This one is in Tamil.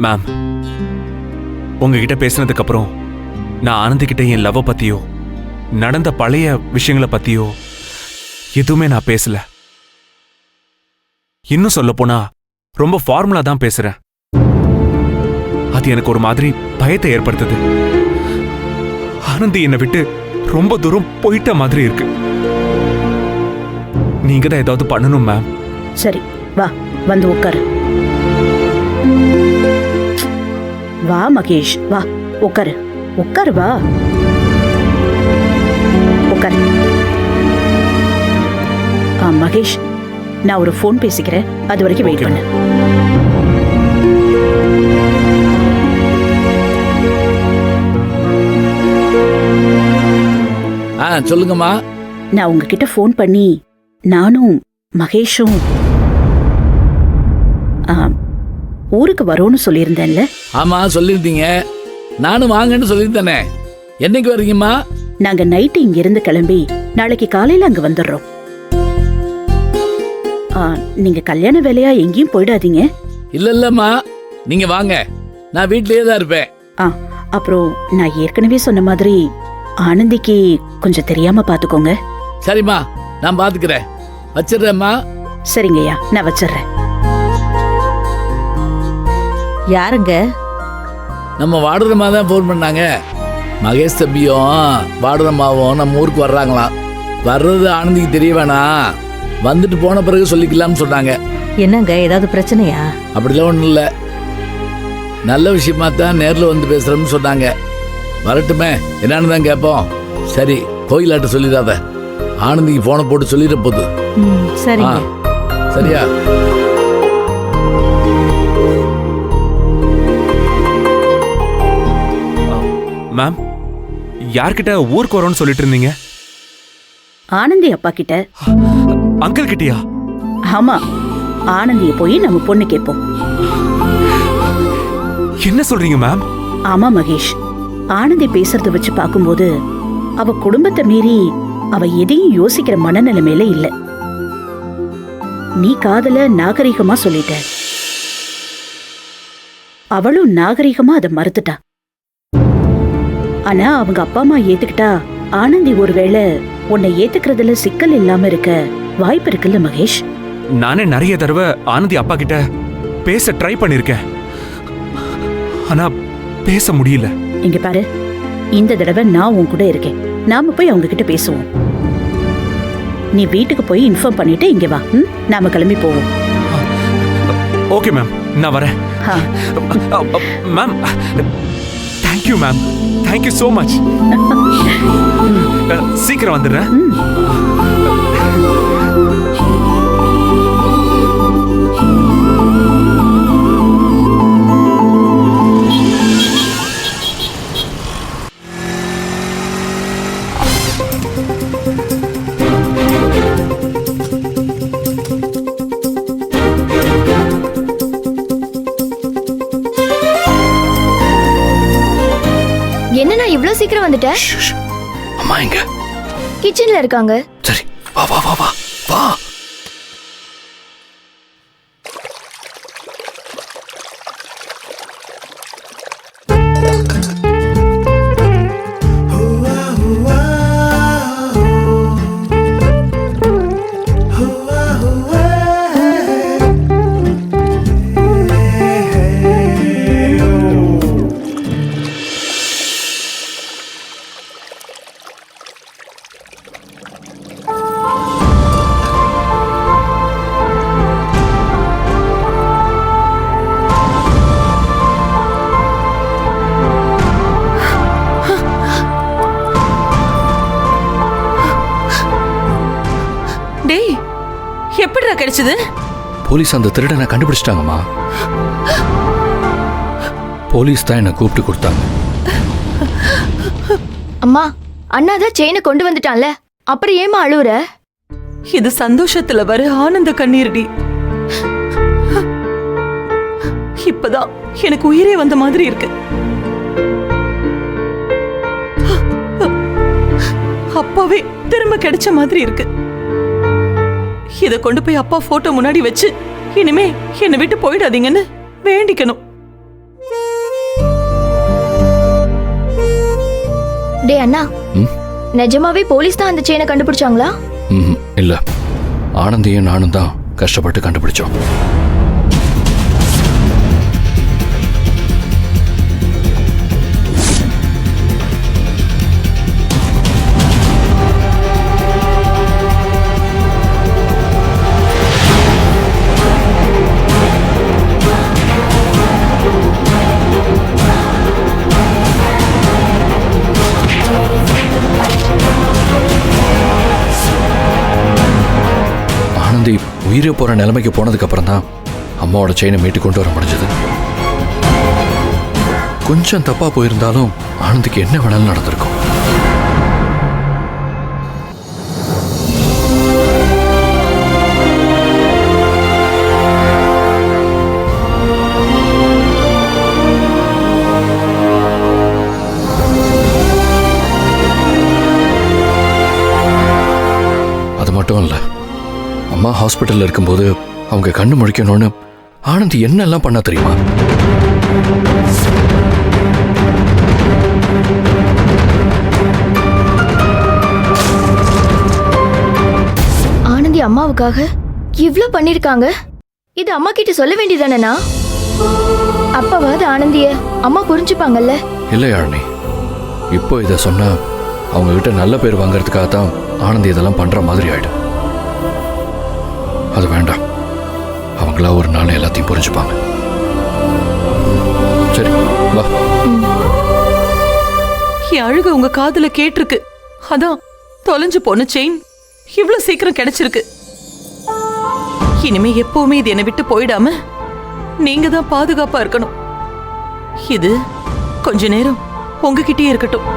மேம், உங்ககிட்ட பேசினதுக்கு அப்புறம் நான் ஆனந்திக்கிட்ட என் லவ் பத்தியோ நடந்த பழைய விஷயங்களை பத்தியோ எதுவுமே நான் பேசல. இன்னும் சொல்ல போனா ரொம்ப ஃபார்முலா தான் பேசுறேன். அது எனக்கு ஒரு மாதிரி பயத்தை ஏற்படுத்துது. ஆனந்தி என்னை விட்டு ரொம்ப தூரம் போயிட்ட மாதிரி இருக்கு. நீங்க தான் ஏதாவது பண்ணணும் மேம். சரி, வா, வந்து உட்காரு. வா மகேஷ், வா உட்காரு. உட்காரு, வா உட்காரு. மகேஷ், நான் ஒரு ஃபோன் பேசிக்கிறேன், அது வரைக்கும் வெயிட் பண்ணு. சொல்லுங்கம்மா. நான் உங்ககிட்ட ஃபோன் பண்ணி நானும் மகேஷும் ஊருக்கு வரோன்னு சொல்லியிருந்தேன்ல? ஆமா, சொல்லியிருந்தீங்க. நானும் வாங்கன்னு சொல்லியிருந்தேனே. என்னைக்கு வர்றீங்கம்மா? நாங்க நைட்டு இங்க இருந்து கிளம்பி நாளைக்கு காலையில அங்க வந்துடுறோம். நீங்க கல்யாண வேலையா எங்கேயும் போயிடாதீங்க. இல்லம்மா, நீங்க வாங்க, நான் வீட்லயே தான் இருப்பேன். அப்புறம் நான் ஏற்கனவே சொன்ன மாதிரி ஆனந்திக்கு கொஞ்சம் தெரியாம பாத்துக்கோங்க. சரிம்மா, நான் பாத்துக்கிறேன். வச்சிடுறேம்மா. சரிங்கய்யா, நான் வச்சிடுறேன். யாருங்க? நம்ம வாடுறமா தான் ஃபோன் பண்ணாங்க. மகேஷ் தம்பியும் வாடுறமாவும் நம்ம ஊருக்கு வர்றாங்களாம். வர்றது ஆனந்திக்கு தெரிய வேணாம், வந்துட்டு போன பிறகு சொல்லிக்கலாம்னு சொன்னாங்க. என்னங்க, ஏதாவது பிரச்சனையா? அப்படிலாம் ஒன்றும் இல்லை, நல்ல விஷயமா தான் நேரில் வந்து பேசுகிறோம்னு சொன்னாங்க. வரட்டுமே, என்னன்னு தான் கேட்போம். சரி, கோயிலாட்ட சொல்லிடாத, ஆனந்திக்கு ஃபோனை போட்டு சொல்லிட போகுது. சரிங்க. சரியா? மேம், யார்கிட்ட ஊருக்கு வரோன்னு சொல்லிட்டு இருந்தீங்க? ஆனந்தி அப்பா கிட்ட. அங்கிள் கிட்டயா? ஆமா, ஆனந்திய போய் நம்ம பொண்ணு கேட்போம். என்ன சொல்றீங்க மேம்? ஆமா மகேஷ், ஆனந்தி பேசுறத வச்சு பார்க்கும்போது அவ குடும்பத்தை மீறி அவ எதையும் யோசிக்கிற மனநிலைமையில இல்ல. நீ காதல நாகரிகமா சொல்லிட்ட, அவளும் நாகரிகமா அதை மறுத்துட்டா. ஆனா அவங்க அப்பா அம்மா ஏத்துக்கிட்டா ஆனந்தி ஒருவேளை உன்னை ஏத்துக்கிறதுல சிக்கல் இல்லாம இருக்க வாய்ப்பு இருக்குல்ல மகேஷ்? நானே நிறைய தடவை ஆனந்தி அப்பா கிட்ட பேச ட்ரை பண்ணிருக்கேன், ஆனா பேச முடியல. இங்க பாரு, இந்த தடவை நான் உன் கூட இருக்கேன், நாம போய் அவங்க கிட்ட பேசுவோம். நீ வீட்டுக்கு போய் இன்ஃபார்ம் பண்ணிட்டு இங்க வா, நாம கிளம்பி போவோம். ஓகே மேம், நான் வரேன். Ma'am, thank you ma'am, thank you so much. சீக்கிரம் வந்துடுறேன். என்னண்ணா இவ்ளோ சீக்கிரம் வந்துட்ட? அம்மா எங்க? கிச்சன்ல இருக்காங்க. சரி, வா வா வா வா வா. எப்படிடா கிடைச்சது? போலீஸ் அந்த திருடனை கண்டுபிடிச்சிட்டாங்கம்மா. போலீஸ் தான் என்ன கூப்பிட்டு கொடுத்தாங்க. அம்மா, அண்ணா தான் செயினை கொண்டு வந்துட்டான்ல, அப்புறம் ஏமா அழுவுற? இது சந்தோஷத்துல வர ஆனந்த கண்ணீர்டி. இப்பதான் எனக்கு உயிரே வந்த மாதிரி இருக்கு. அப்பாவே திரும்ப கிடைச்ச மாதிரி இருக்கு. இத கொண்டு போய் அப்பா போட்டோ முன்னாடி வச்சு இனிமே என்னை விட்டு போயிடாதீங்கன்னு வேண்டிக்கணும். டே அண்ணா, ம்? நிஜமாவே போலீஸ் தான் அந்த செயினை கண்டுபிடிச்சாங்களா? இல்ல, ஆனந்தியும் நானும் தான் கஷ்டப்பட்டு கண்டுபிடிச்சோம். ஆனந்தி உயிரே போற நிலைமைக்கு போனதுக்கு அப்புறம் தான் அம்மாவோட செயினை மீட்டு கொண்டு வர முடிஞ்சது. கொஞ்சம் தப்பா போயிருந்தாலும் ஆனந்திக்கு என்ன வேணாலும் நடந்திருக்கும். அது மட்டும் இல்ல, அம்மா ஹாஸ்பிட்டல்ல இருக்கும்போது அவங்க கண்ணு முழிக்கணும்னு ஆனந்தி என்னெல்லாம் பண்ணா தெரியுமா? ஆனந்தி அம்மாவுக்காக இவ்ளோ பண்ணிருக்காங்க. இது அம்மா கிட்ட சொல்ல வேண்டியதானேண்ணா? அப்பவாது ஆனந்திய அம்மா புரிஞ்சுப்பாங்கல்ல. இல்லை யாழினி, இப்போ இதை சொன்னா அவங்க கிட்ட நல்ல பேர் வாங்கறதுக்காக தான் ஆனந்தி இதெல்லாம் பண்ற மாதிரி ஆயிடும். அது வேண்டாம். அவங்களா ஒரு நாள் எல்லாத்தையும் புரிஞ்சுப்பாங்க. சரி வா. என் அழுக உங்க காதுல கேட்டிருக்கு. அதான் தொலைஞ்சு போன செயின் இவ்வளவு சீக்கிரம் கிடைச்சிருக்கு. இனிமே எப்பவுமே இது என்னை விட்டு போயிடாம நீங்க தான் பாதுகாப்பா இருக்கணும். இது கொஞ்ச நேரம் உங்ககிட்டயே இருக்கட்டும்.